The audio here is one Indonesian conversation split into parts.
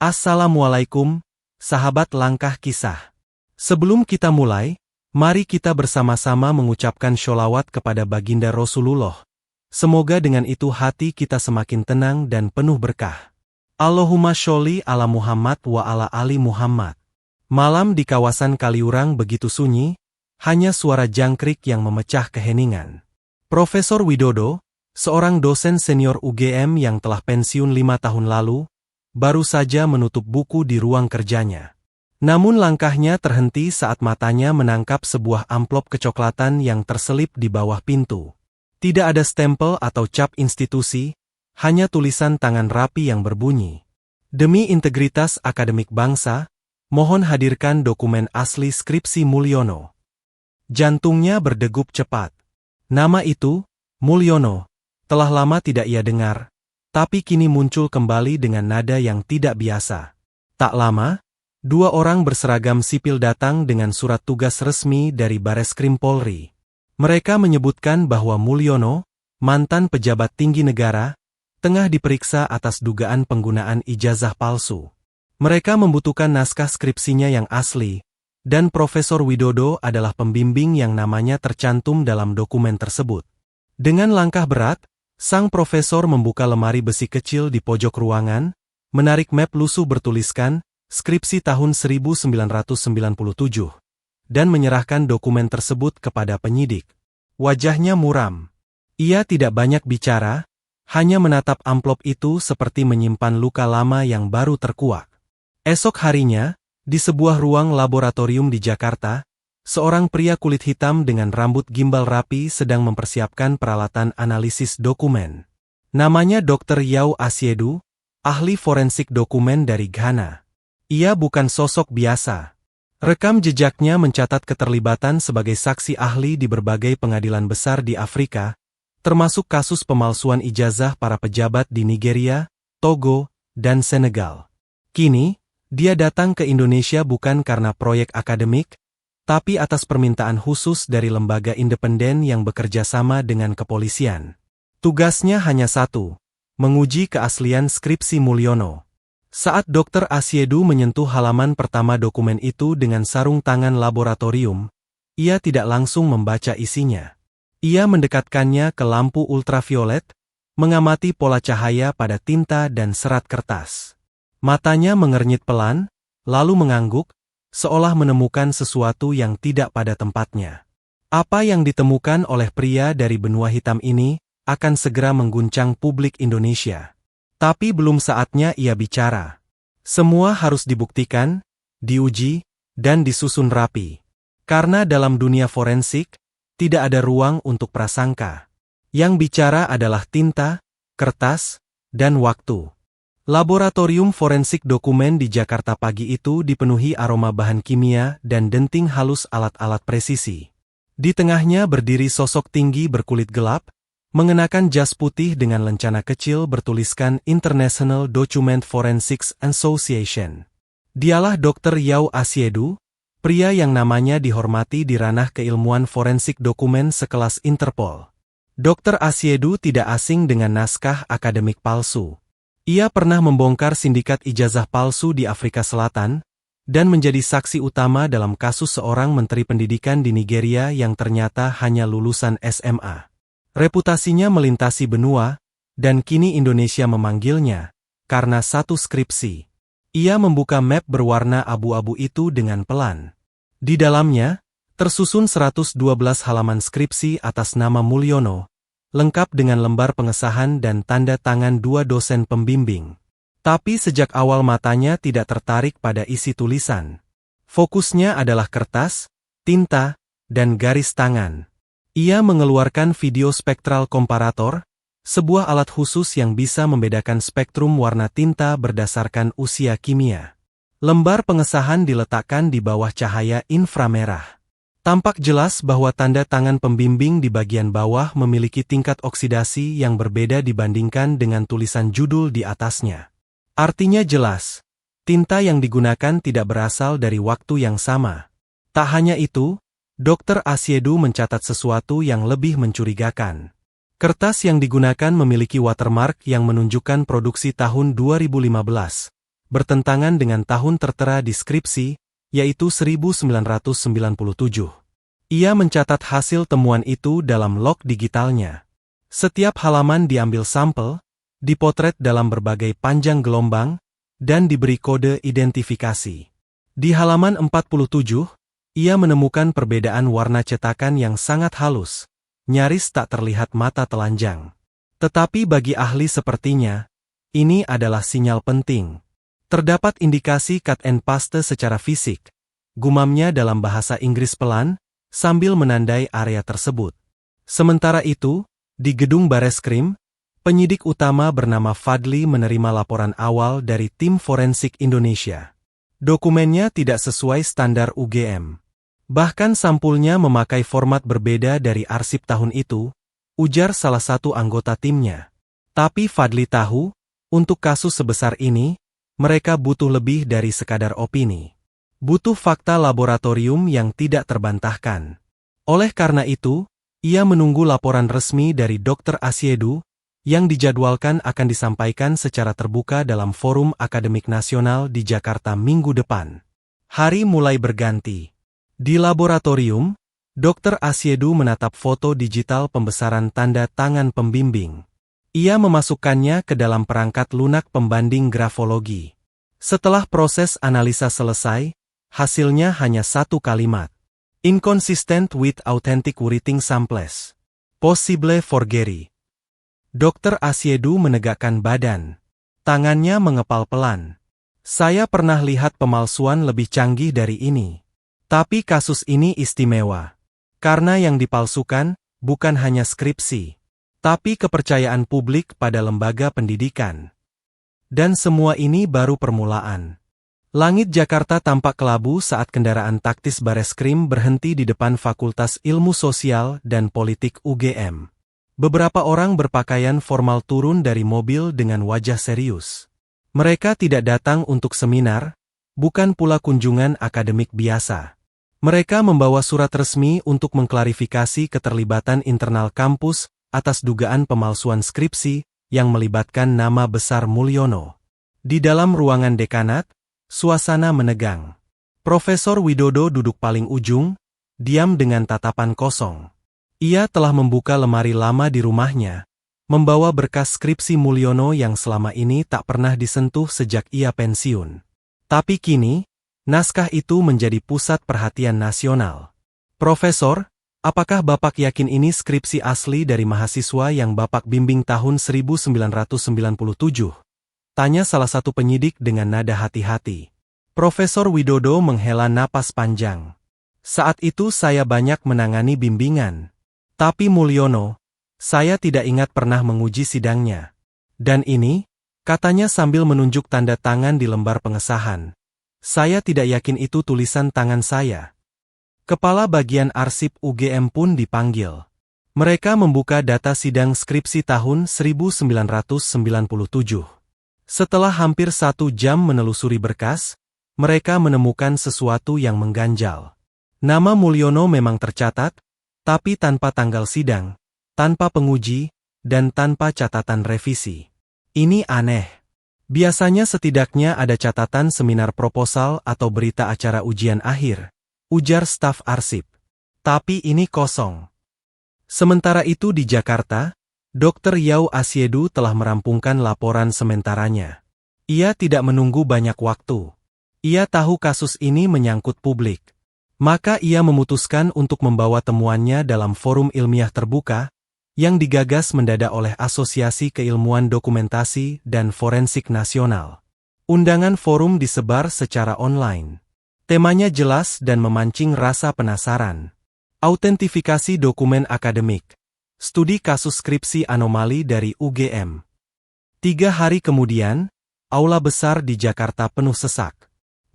Assalamualaikum, sahabat Langkah Kisah. Sebelum kita mulai, mari kita bersama-sama mengucapkan sholawat kepada baginda Rasulullah. Semoga dengan itu hati kita semakin tenang dan penuh berkah. Allahumma sholli ala Muhammad wa ala ali Muhammad. Malam di kawasan Kaliurang begitu sunyi, hanya suara jangkrik yang memecah keheningan. Profesor Widodo, seorang dosen senior UGM yang telah pensiun 5 tahun lalu, baru saja menutup buku di ruang kerjanya. Namun langkahnya terhenti saat matanya menangkap sebuah amplop kecoklatan yang terselip di bawah pintu. Tidak ada stempel atau cap institusi, hanya tulisan tangan rapi yang berbunyi, "Demi integritas akademik bangsa, mohon hadirkan dokumen asli skripsi Mulyono." Jantungnya berdegup cepat. Nama itu, Mulyono, telah lama tidak ia dengar, tapi kini muncul kembali dengan nada yang tidak biasa. Tak lama, 2 orang berseragam sipil datang dengan surat tugas resmi dari Bareskrim Polri. Mereka menyebutkan bahwa Mulyono, mantan pejabat tinggi negara, tengah diperiksa atas dugaan penggunaan ijazah palsu. Mereka membutuhkan naskah skripsinya yang asli, dan Profesor Widodo adalah pembimbing yang namanya tercantum dalam dokumen tersebut. Dengan langkah berat, sang profesor membuka lemari besi kecil di pojok ruangan, menarik map lusuh bertuliskan, skripsi tahun 1997, dan menyerahkan dokumen tersebut kepada penyidik. Wajahnya muram. Ia tidak banyak bicara, hanya menatap amplop itu seperti menyimpan luka lama yang baru terkuak. Esok harinya, di sebuah ruang laboratorium di Jakarta, seorang pria kulit hitam dengan rambut gimbal rapi sedang mempersiapkan peralatan analisis dokumen. Namanya Dr. Yao Asiedu, ahli forensik dokumen dari Ghana. Ia bukan sosok biasa. Rekam jejaknya mencatat keterlibatan sebagai saksi ahli di berbagai pengadilan besar di Afrika, termasuk kasus pemalsuan ijazah para pejabat di Nigeria, Togo, dan Senegal. Kini, dia datang ke Indonesia bukan karena proyek akademik, tapi atas permintaan khusus dari lembaga independen yang bekerja sama dengan kepolisian. Tugasnya hanya satu, menguji keaslian skripsi Mulyono. Saat Dr. Asiedu menyentuh halaman pertama dokumen itu dengan sarung tangan laboratorium, ia tidak langsung membaca isinya. Ia mendekatkannya ke lampu ultraviolet, mengamati pola cahaya pada tinta dan serat kertas. Matanya mengernyit pelan, lalu mengangguk, seolah menemukan sesuatu yang tidak pada tempatnya. Apa yang ditemukan oleh pria dari benua hitam ini akan segera mengguncang publik Indonesia. Tapi belum saatnya ia bicara. Semua harus dibuktikan, diuji, dan disusun rapi. Karena dalam dunia forensik, tidak ada ruang untuk prasangka. Yang bicara adalah tinta, kertas, dan waktu. Laboratorium forensik dokumen di Jakarta pagi itu dipenuhi aroma bahan kimia dan denting halus alat-alat presisi. Di tengahnya berdiri sosok tinggi berkulit gelap, mengenakan jas putih dengan lencana kecil bertuliskan International Document Forensics Association. Dialah Dr. Yao Asiedu, pria yang namanya dihormati di ranah keilmuan forensik dokumen sekelas Interpol. Dr. Asiedu tidak asing dengan naskah akademik palsu. Ia pernah membongkar sindikat ijazah palsu di Afrika Selatan, dan menjadi saksi utama dalam kasus seorang menteri pendidikan di Nigeria yang ternyata hanya lulusan SMA. Reputasinya melintasi benua, dan kini Indonesia memanggilnya, karena satu skripsi. Ia membuka map berwarna abu-abu itu dengan pelan. Di dalamnya, tersusun 112 halaman skripsi atas nama Mulyono, lengkap dengan lembar pengesahan dan tanda tangan 2 dosen pembimbing. Tapi sejak awal matanya tidak tertarik pada isi tulisan. Fokusnya adalah kertas, tinta, dan garis tangan. Ia mengeluarkan video spektral komparator, sebuah alat khusus yang bisa membedakan spektrum warna tinta berdasarkan usia kimia. Lembar pengesahan diletakkan di bawah cahaya inframerah. Tampak jelas bahwa tanda tangan pembimbing di bagian bawah memiliki tingkat oksidasi yang berbeda dibandingkan dengan tulisan judul di atasnya. Artinya jelas, tinta yang digunakan tidak berasal dari waktu yang sama. Tak hanya itu, Dr. Asiedu mencatat sesuatu yang lebih mencurigakan. Kertas yang digunakan memiliki watermark yang menunjukkan produksi tahun 2015. bertentangan dengan tahun tertera di skripsi, yaitu 1997. Ia mencatat hasil temuan itu dalam log digitalnya. Setiap halaman diambil sampel, dipotret dalam berbagai panjang gelombang, dan diberi kode identifikasi. Di halaman 47, ia menemukan perbedaan warna cetakan yang sangat halus, nyaris tak terlihat mata telanjang. Tetapi bagi ahli sepertinya, ini adalah sinyal penting. Terdapat indikasi cut and paste secara fisik, gumamnya dalam bahasa Inggris pelan, sambil menandai area tersebut. Sementara itu, di gedung Bareskrim, penyidik utama bernama Fadli menerima laporan awal dari tim forensik Indonesia. Dokumennya tidak sesuai standar UGM. Bahkan sampulnya memakai format berbeda dari arsip tahun itu, ujar salah satu anggota timnya. Tapi Fadli tahu, untuk kasus sebesar ini, mereka butuh lebih dari sekadar opini. Butuh fakta laboratorium yang tidak terbantahkan. Oleh karena itu, ia menunggu laporan resmi dari Dr. Asiedu, yang dijadwalkan akan disampaikan secara terbuka dalam Forum Akademik Nasional di Jakarta minggu depan. Hari mulai berganti. Di laboratorium, Dr. Asiedu menatap foto digital pembesaran tanda tangan pembimbing. Ia memasukkannya ke dalam perangkat lunak pembanding grafologi. Setelah proses analisa selesai, hasilnya hanya satu kalimat. Inconsistent with authentic writing samples. Possible forgery. Dr. Asiedu menegakkan badan. Tangannya mengepal pelan. Saya pernah lihat pemalsuan lebih canggih dari ini. Tapi kasus ini istimewa. Karena yang dipalsukan, bukan hanya skripsi, tapi kepercayaan publik pada lembaga pendidikan. Dan semua ini baru permulaan. Langit Jakarta tampak kelabu saat kendaraan taktis Bareskrim berhenti di depan Fakultas Ilmu Sosial dan Politik UGM. Beberapa orang berpakaian formal turun dari mobil dengan wajah serius. Mereka tidak datang untuk seminar, bukan pula kunjungan akademik biasa. Mereka membawa surat resmi untuk mengklarifikasi keterlibatan internal kampus atas dugaan pemalsuan skripsi yang melibatkan nama besar Mulyono. Di dalam ruangan dekanat, suasana menegang. Profesor Widodo duduk paling ujung, diam dengan tatapan kosong. Ia telah membuka lemari lama di rumahnya, membawa berkas skripsi Mulyono yang selama ini tak pernah disentuh sejak ia pensiun. Tapi kini, naskah itu menjadi pusat perhatian nasional. Profesor, apakah Bapak yakin ini skripsi asli dari mahasiswa yang Bapak bimbing tahun 1997? Tanya salah satu penyidik dengan nada hati-hati. Profesor Widodo menghela napas panjang. Saat itu saya banyak menangani bimbingan. Tapi Mulyono, saya tidak ingat pernah menguji sidangnya. Dan ini, katanya sambil menunjuk tanda tangan di lembar pengesahan. Saya tidak yakin itu tulisan tangan saya. Kepala bagian arsip UGM pun dipanggil. Mereka membuka data sidang skripsi tahun 1997. Setelah hampir 1 jam menelusuri berkas, mereka menemukan sesuatu yang mengganjal. Nama Mulyono memang tercatat, tapi tanpa tanggal sidang, tanpa penguji, dan tanpa catatan revisi. Ini aneh. Biasanya setidaknya ada catatan seminar proposal atau berita acara ujian akhir, ujar staf arsip. Tapi ini kosong. Sementara itu di Jakarta, Dr. Yau Asiedu telah merampungkan laporan sementaranya. Ia tidak menunggu banyak waktu. Ia tahu kasus ini menyangkut publik. Maka ia memutuskan untuk membawa temuannya dalam forum ilmiah terbuka, yang digagas mendadak oleh Asosiasi Keilmuan Dokumentasi dan Forensik Nasional. Undangan forum disebar secara online. Temanya jelas dan memancing rasa penasaran. Autentifikasi dokumen akademik. Studi kasus skripsi anomali dari UGM. 3 hari kemudian, aula besar di Jakarta penuh sesak.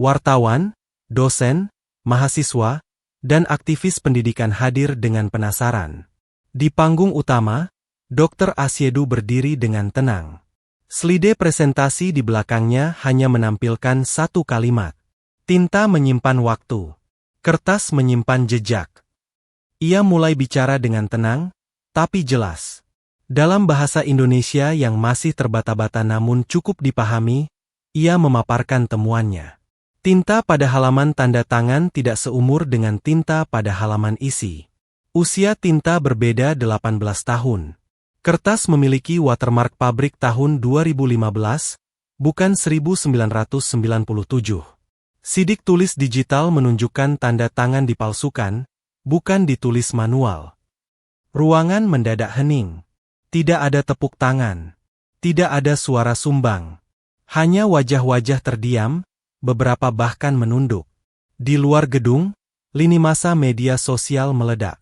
Wartawan, dosen, mahasiswa, dan aktivis pendidikan hadir dengan penasaran. Di panggung utama, Dr. Asiedu berdiri dengan tenang. Slide presentasi di belakangnya hanya menampilkan satu kalimat. Tinta menyimpan waktu. Kertas menyimpan jejak. Ia mulai bicara dengan tenang, tapi jelas. Dalam bahasa Indonesia yang masih terbata-bata namun cukup dipahami, ia memaparkan temuannya. Tinta pada halaman tanda tangan tidak seumur dengan tinta pada halaman isi. Usia tinta berbeda 18 tahun. Kertas memiliki watermark pabrik tahun 2015, bukan 1997. Sidik tulis digital menunjukkan tanda tangan dipalsukan, bukan ditulis manual. Ruangan mendadak hening. Tidak ada tepuk tangan. Tidak ada suara sumbang. Hanya wajah-wajah terdiam, beberapa bahkan menunduk. Di luar gedung, lini massa media sosial meledak.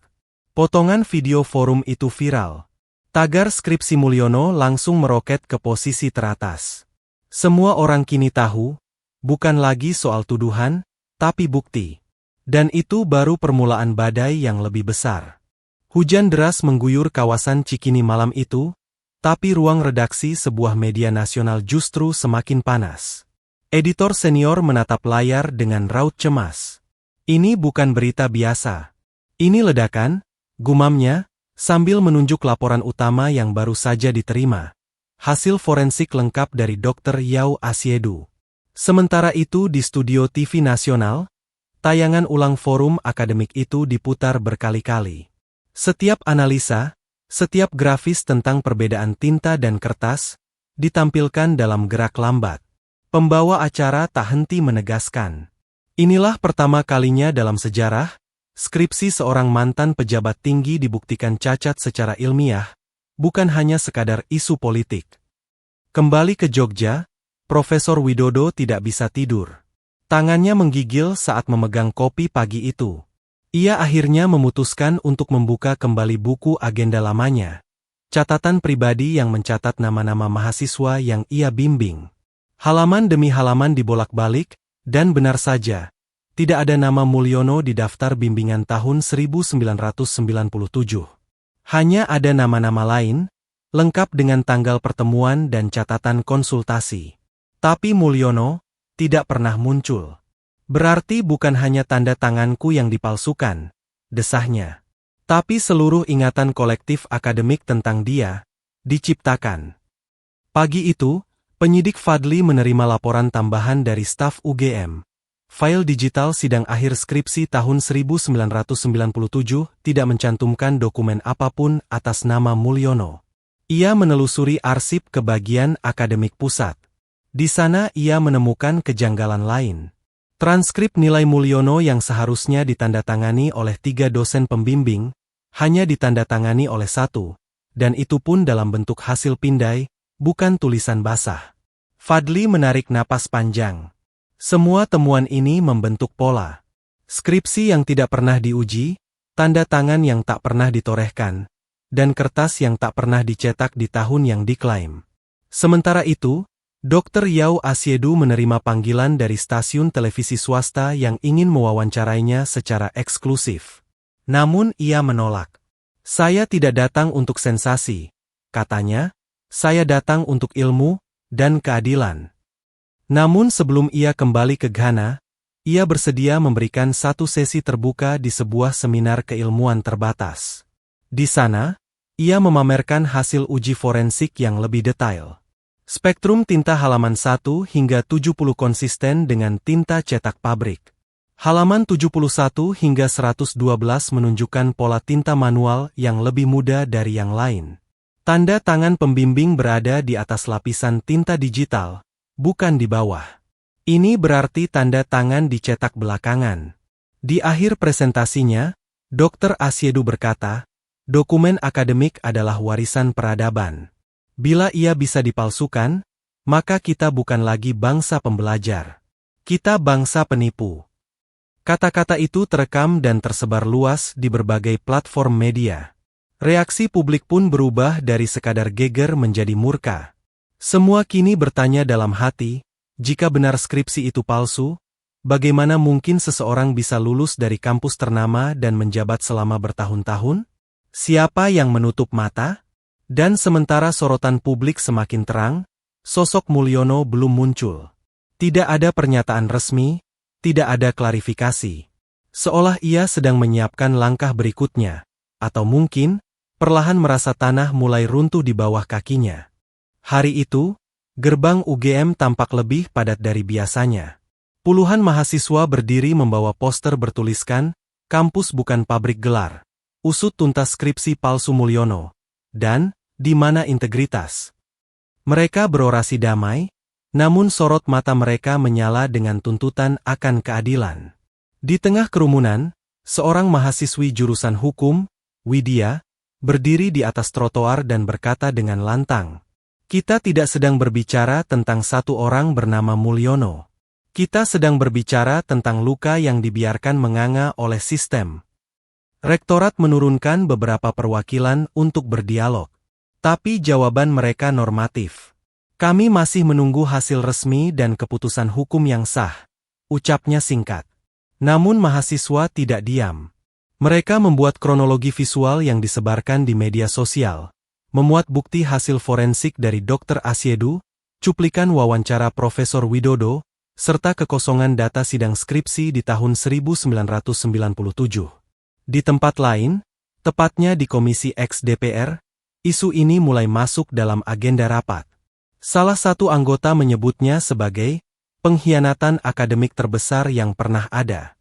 Potongan video forum itu viral. Tagar skripsi Mulyono langsung meroket ke posisi teratas. Semua orang kini tahu, bukan lagi soal tuduhan, tapi bukti. Dan itu baru permulaan badai yang lebih besar. Hujan deras mengguyur kawasan Cikini malam itu, tapi ruang redaksi sebuah media nasional justru semakin panas. Editor senior menatap layar dengan raut cemas. Ini bukan berita biasa. Ini ledakan, gumamnya, sambil menunjuk laporan utama yang baru saja diterima. Hasil forensik lengkap dari Dr. Yao Asiedu. Sementara itu di studio TV nasional, tayangan ulang forum akademik itu diputar berkali-kali. Setiap analisa, setiap grafis tentang perbedaan tinta dan kertas, ditampilkan dalam gerak lambat. Pembawa acara tak henti menegaskan. Inilah pertama kalinya dalam sejarah, skripsi seorang mantan pejabat tinggi dibuktikan cacat secara ilmiah, bukan hanya sekadar isu politik. Kembali ke Jogja, Profesor Widodo tidak bisa tidur. Tangannya menggigil saat memegang kopi pagi itu. Ia akhirnya memutuskan untuk membuka kembali buku agenda lamanya. Catatan pribadi yang mencatat nama-nama mahasiswa yang ia bimbing. Halaman demi halaman dibolak-balik, dan benar saja, tidak ada nama Mulyono di daftar bimbingan tahun 1997. Hanya ada nama-nama lain, lengkap dengan tanggal pertemuan dan catatan konsultasi. Tapi Mulyono tidak pernah muncul. Berarti bukan hanya tanda tanganku yang dipalsukan, desahnya. Tapi seluruh ingatan kolektif akademik tentang dia, diciptakan. Pagi itu, penyidik Fadli menerima laporan tambahan dari staf UGM. File digital sidang akhir skripsi tahun 1997 tidak mencantumkan dokumen apapun atas nama Mulyono. Ia menelusuri arsip ke bagian akademik pusat. Di sana ia menemukan kejanggalan lain. Transkrip nilai Mulyono yang seharusnya ditandatangani oleh 3 dosen pembimbing, hanya ditandatangani oleh 1, dan itu pun dalam bentuk hasil pindai, bukan tulisan basah. Fadli menarik napas panjang. Semua temuan ini membentuk pola. Skripsi yang tidak pernah diuji, tanda tangan yang tak pernah ditorehkan, dan kertas yang tak pernah dicetak di tahun yang diklaim. Sementara itu, Dr. Yao Asiedu menerima panggilan dari stasiun televisi swasta yang ingin mewawancarainya secara eksklusif. Namun ia menolak. Saya tidak datang untuk sensasi, katanya, saya datang untuk ilmu dan keadilan. Namun sebelum ia kembali ke Ghana, ia bersedia memberikan satu sesi terbuka di sebuah seminar keilmuan terbatas. Di sana, ia memamerkan hasil uji forensik yang lebih detail. Spektrum tinta halaman 1 hingga 70 konsisten dengan tinta cetak pabrik. Halaman 71 hingga 112 menunjukkan pola tinta manual yang lebih muda dari yang lain. Tanda tangan pembimbing berada di atas lapisan tinta digital, bukan di bawah. Ini berarti tanda tangan dicetak belakangan. Di akhir presentasinya, Dr. Asiedu berkata, dokumen akademik adalah warisan peradaban. Bila ia bisa dipalsukan, maka kita bukan lagi bangsa pembelajar. Kita bangsa penipu. Kata-kata itu terekam dan tersebar luas di berbagai platform media. Reaksi publik pun berubah dari sekadar geger menjadi murka. Semua kini bertanya dalam hati, jika benar skripsi itu palsu, bagaimana mungkin seseorang bisa lulus dari kampus ternama dan menjabat selama bertahun-tahun? Siapa yang menutup mata? Dan sementara sorotan publik semakin terang, sosok Mulyono belum muncul. Tidak ada pernyataan resmi, tidak ada klarifikasi. Seolah ia sedang menyiapkan langkah berikutnya, atau mungkin, perlahan merasa tanah mulai runtuh di bawah kakinya. Hari itu, Gerbang UGM tampak lebih padat dari biasanya. Puluhan mahasiswa berdiri membawa poster bertuliskan, "Kampus bukan pabrik gelar. Usut tuntas skripsi palsu Mulyono." Dan, "Di mana integritas?" Mereka berorasi damai, namun sorot mata mereka menyala dengan tuntutan akan keadilan. Di tengah kerumunan, seorang mahasiswi jurusan hukum, Widya, berdiri di atas trotoar dan berkata dengan lantang, "Kita tidak sedang berbicara tentang satu orang bernama Mulyono. Kita sedang berbicara tentang luka yang dibiarkan menganga oleh sistem." Rektorat menurunkan beberapa perwakilan untuk berdialog. Tapi jawaban mereka normatif. "Kami masih menunggu hasil resmi dan keputusan hukum yang sah," ucapnya singkat. Namun mahasiswa tidak diam. Mereka membuat kronologi visual yang disebarkan di media sosial, memuat bukti hasil forensik dari Dr. Asiedu, cuplikan wawancara Profesor Widodo, serta kekosongan data sidang skripsi di tahun 1997. Di tempat lain, tepatnya di Komisi X DPR, isu ini mulai masuk dalam agenda rapat. Salah satu anggota menyebutnya sebagai pengkhianatan akademik terbesar yang pernah ada.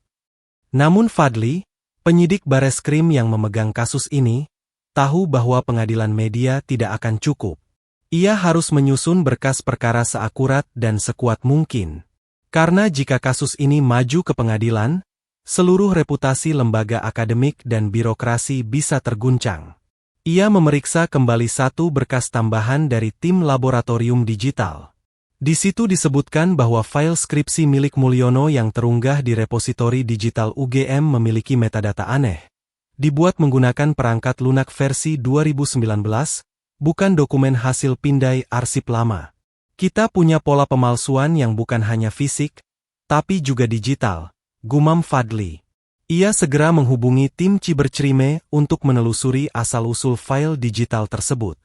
Namun Fadli, penyidik Bareskrim yang memegang kasus ini, tahu bahwa pengadilan media tidak akan cukup. Ia harus menyusun berkas perkara seakurat dan sekuat mungkin. Karena jika kasus ini maju ke pengadilan, seluruh reputasi lembaga akademik dan birokrasi bisa terguncang. Ia memeriksa kembali satu berkas tambahan dari tim laboratorium digital. Di situ disebutkan bahwa file skripsi milik Mulyono yang terunggah di repositori digital UGM memiliki metadata aneh. Dibuat menggunakan perangkat lunak versi 2019, bukan dokumen hasil pindai arsip lama. "Kita punya pola pemalsuan yang bukan hanya fisik, tapi juga digital," gumam Fadli. Ia segera menghubungi tim Cibercrime untuk menelusuri asal-usul file digital tersebut.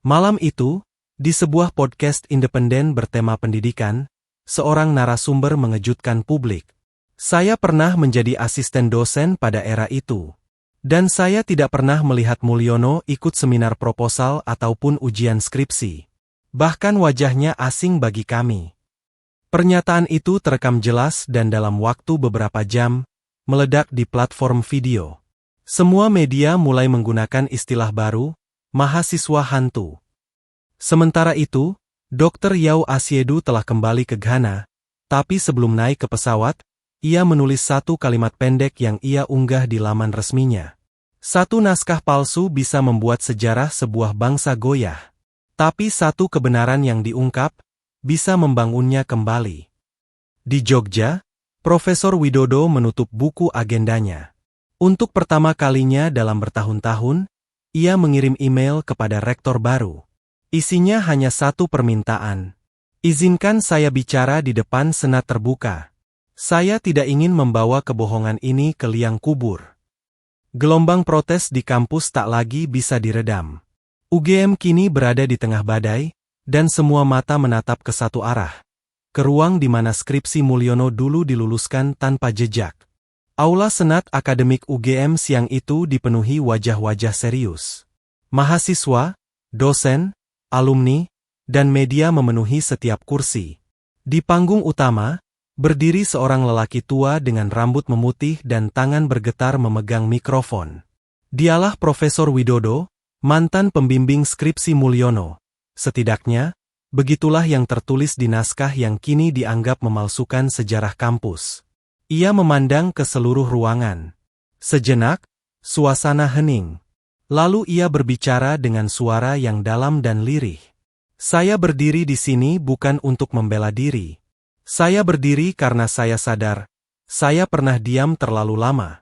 Malam itu, di sebuah podcast independen bertema pendidikan, seorang narasumber mengejutkan publik. "Saya pernah menjadi asisten dosen pada era itu. Dan saya tidak pernah melihat Mulyono ikut seminar proposal ataupun ujian skripsi. Bahkan wajahnya asing bagi kami." Pernyataan itu terekam jelas dan dalam waktu beberapa jam, meledak di platform video. Semua media mulai menggunakan istilah baru, mahasiswa hantu. Sementara itu, Dr. Yao Asiedu telah kembali ke Ghana, tapi sebelum naik ke pesawat, ia menulis satu kalimat pendek yang ia unggah di laman resminya. "Satu naskah palsu bisa membuat sejarah sebuah bangsa goyah. Tapi satu kebenaran yang diungkap, bisa membangunnya kembali." Di Jogja, Profesor Widodo menutup buku agendanya. Untuk pertama kalinya dalam bertahun-tahun, ia mengirim email kepada rektor baru. Isinya hanya satu permintaan. "Izinkan saya bicara di depan senat terbuka. Saya tidak ingin membawa kebohongan ini ke liang kubur." Gelombang protes di kampus tak lagi bisa diredam. UGM kini berada di tengah badai, dan semua mata menatap ke satu arah. Ke ruang di mana skripsi Mulyono dulu diluluskan tanpa jejak. Aula Senat Akademik UGM siang itu dipenuhi wajah-wajah serius. Mahasiswa, dosen, alumni, dan media memenuhi setiap kursi. Di panggung utama, berdiri seorang lelaki tua dengan rambut memutih dan tangan bergetar memegang mikrofon. Dialah Profesor Widodo, mantan pembimbing skripsi Mulyono. Setidaknya, begitulah yang tertulis di naskah yang kini dianggap memalsukan sejarah kampus. Ia memandang ke seluruh ruangan. Sejenak, suasana hening. Lalu ia berbicara dengan suara yang dalam dan lirih. "Saya berdiri di sini bukan untuk membela diri. Saya berdiri karena saya sadar, saya pernah diam terlalu lama."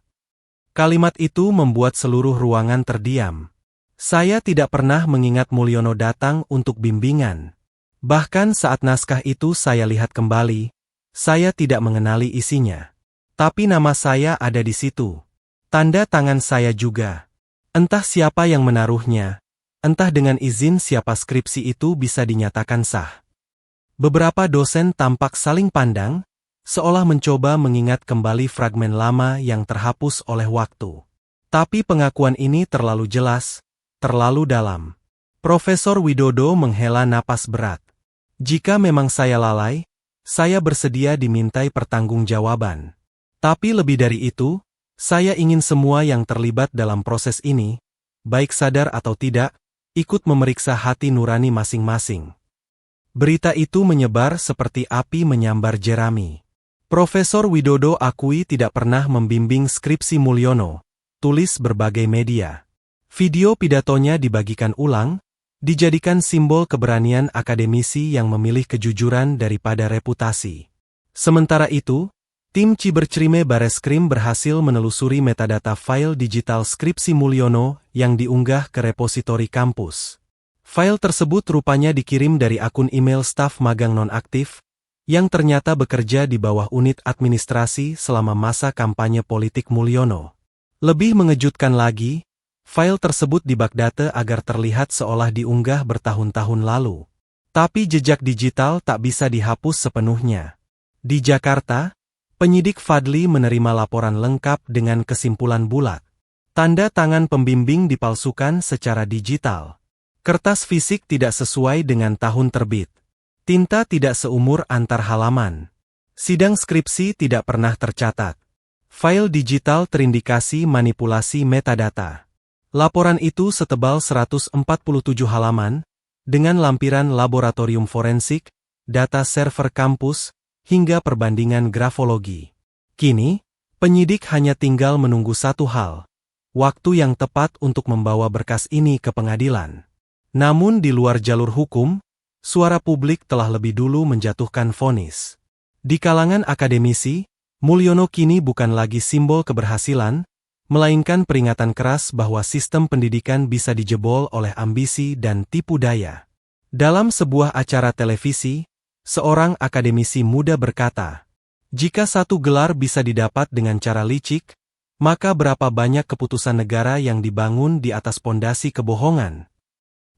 Kalimat itu membuat seluruh ruangan terdiam. "Saya tidak pernah mengingat Mulyono datang untuk bimbingan. Bahkan saat naskah itu saya lihat kembali, saya tidak mengenali isinya. Tapi nama saya ada di situ. Tanda tangan saya juga. Entah siapa yang menaruhnya, entah dengan izin siapa skripsi itu bisa dinyatakan sah." Beberapa dosen tampak saling pandang, seolah mencoba mengingat kembali fragmen lama yang terhapus oleh waktu. Tapi pengakuan ini terlalu jelas, terlalu dalam. Profesor Widodo menghela napas berat. Jika memang saya lalai, saya bersedia dimintai pertanggungjawaban. Tapi lebih dari itu, saya ingin semua yang terlibat dalam proses ini, baik sadar atau tidak, ikut memeriksa hati nurani masing-masing. Berita itu menyebar seperti api menyambar jerami. Profesor Widodo akui tidak pernah membimbing skripsi Mulyono, tulis berbagai media. Video pidatonya dibagikan ulang, dijadikan simbol keberanian akademisi yang memilih kejujuran daripada reputasi. Sementara itu, tim Cibercrime Bareskrim berhasil menelusuri metadata file digital skripsi Mulyono yang diunggah ke repositori kampus. File tersebut rupanya dikirim dari akun email staf magang nonaktif, yang ternyata bekerja di bawah unit administrasi selama masa kampanye politik Mulyono. Lebih mengejutkan lagi, file tersebut dibakdate agar terlihat seolah diunggah bertahun-tahun lalu. Tapi jejak digital tak bisa dihapus sepenuhnya. Di Jakarta, penyidik Fadli menerima laporan lengkap dengan kesimpulan bulat. Tanda tangan pembimbing dipalsukan secara digital. Kertas fisik tidak sesuai dengan tahun terbit. Tinta tidak seumur antar halaman. Sidang skripsi tidak pernah tercatat. File digital terindikasi manipulasi metadata. Laporan itu setebal 147 halaman, dengan lampiran laboratorium forensik, data server kampus, hingga perbandingan grafologi. Kini, penyidik hanya tinggal menunggu satu hal, waktu yang tepat untuk membawa berkas ini ke pengadilan. Namun di luar jalur hukum, suara publik telah lebih dulu menjatuhkan vonis. Di kalangan akademisi, Mulyono kini bukan lagi simbol keberhasilan, melainkan peringatan keras bahwa sistem pendidikan bisa dijebol oleh ambisi dan tipu daya. Dalam sebuah acara televisi, seorang akademisi muda berkata, "Jika satu gelar bisa didapat dengan cara licik, maka berapa banyak keputusan negara yang dibangun di atas pondasi kebohongan?"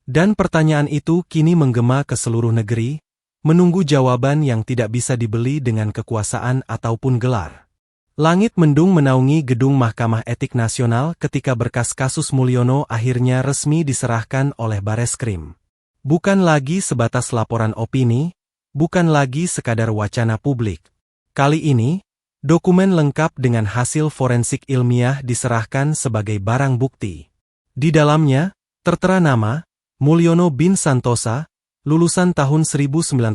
Dan pertanyaan itu kini menggema ke seluruh negeri, menunggu jawaban yang tidak bisa dibeli dengan kekuasaan ataupun gelar. Langit mendung menaungi gedung Mahkamah Etik Nasional ketika berkas kasus Mulyono akhirnya resmi diserahkan oleh Bareskrim. Bukan lagi sebatas laporan opini, bukan lagi sekadar wacana publik. Kali ini, dokumen lengkap dengan hasil forensik ilmiah diserahkan sebagai barang bukti. Di dalamnya, tertera nama Mulyono bin Santosa, lulusan tahun 1997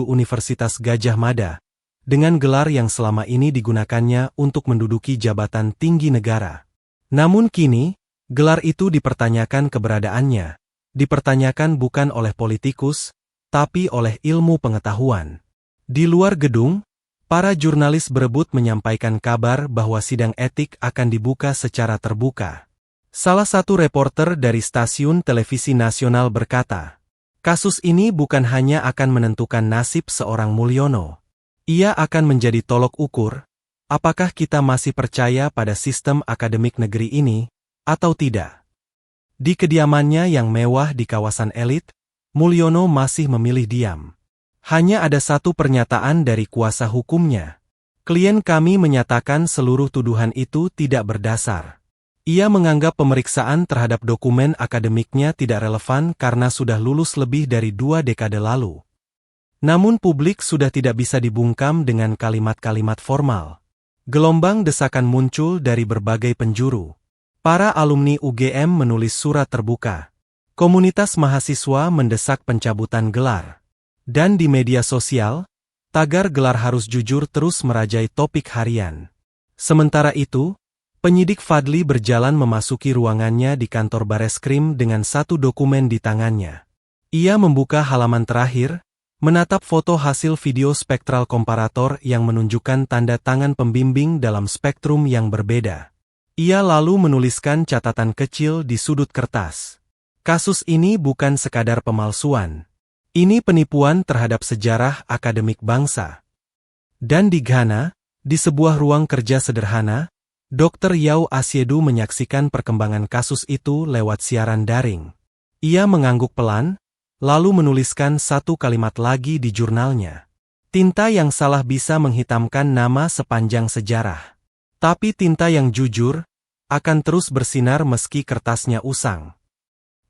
Universitas Gadjah Mada, dengan gelar yang selama ini digunakannya untuk menduduki jabatan tinggi negara. Namun kini, gelar itu dipertanyakan keberadaannya, dipertanyakan bukan oleh politikus, tapi oleh ilmu pengetahuan. Di luar gedung, para jurnalis berebut menyampaikan kabar bahwa sidang etik akan dibuka secara terbuka. Salah satu reporter dari stasiun televisi nasional berkata, "Kasus ini bukan hanya akan menentukan nasib seorang Mulyono. Ia akan menjadi tolok ukur, apakah kita masih percaya pada sistem akademik negeri ini, atau tidak." Di kediamannya yang mewah di kawasan elit, Mulyono masih memilih diam. Hanya ada satu pernyataan dari kuasa hukumnya. "Klien kami menyatakan seluruh tuduhan itu tidak berdasar." Ia menganggap pemeriksaan terhadap dokumen akademiknya tidak relevan karena sudah lulus lebih dari 2 dekade lalu. Namun publik sudah tidak bisa dibungkam dengan kalimat-kalimat formal. Gelombang desakan muncul dari berbagai penjuru. Para alumni UGM menulis surat terbuka. Komunitas mahasiswa mendesak pencabutan gelar. Dan di media sosial, tagar gelar harus jujur terus merajai topik harian. Sementara itu, penyidik Fadli berjalan memasuki ruangannya di kantor Bareskrim dengan satu dokumen di tangannya. Ia membuka halaman terakhir, menatap foto hasil video spektral komparator yang menunjukkan tanda tangan pembimbing dalam spektrum yang berbeda. Ia lalu menuliskan catatan kecil di sudut kertas. Kasus ini bukan sekadar pemalsuan. Ini penipuan terhadap sejarah akademik bangsa. Dan di Ghana, di sebuah ruang kerja sederhana, Dr. Yao Asiedu menyaksikan perkembangan kasus itu lewat siaran daring. Ia mengangguk pelan, lalu menuliskan satu kalimat lagi di jurnalnya. Tinta yang salah bisa menghitamkan nama sepanjang sejarah. Tapi tinta yang jujur akan terus bersinar meski kertasnya usang.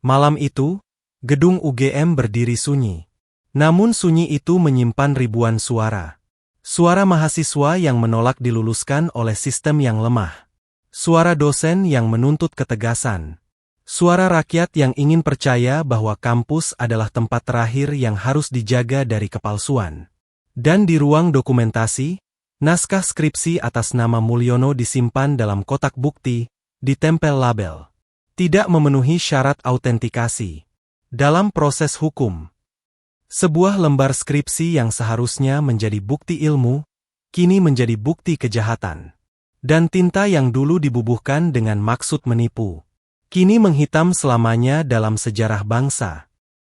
Malam itu, gedung UGM berdiri sunyi. Namun sunyi itu menyimpan ribuan suara. Suara mahasiswa yang menolak diluluskan oleh sistem yang lemah. Suara dosen yang menuntut ketegasan. Suara rakyat yang ingin percaya bahwa kampus adalah tempat terakhir yang harus dijaga dari kepalsuan. Dan di ruang dokumentasi, naskah skripsi atas nama Mulyono disimpan dalam kotak bukti, ditempel label. Tidak memenuhi syarat autentikasi. Dalam proses hukum, sebuah lembar skripsi yang seharusnya menjadi bukti ilmu, kini menjadi bukti kejahatan. Dan tinta yang dulu dibubuhkan dengan maksud menipu, kini menghitam selamanya dalam sejarah bangsa.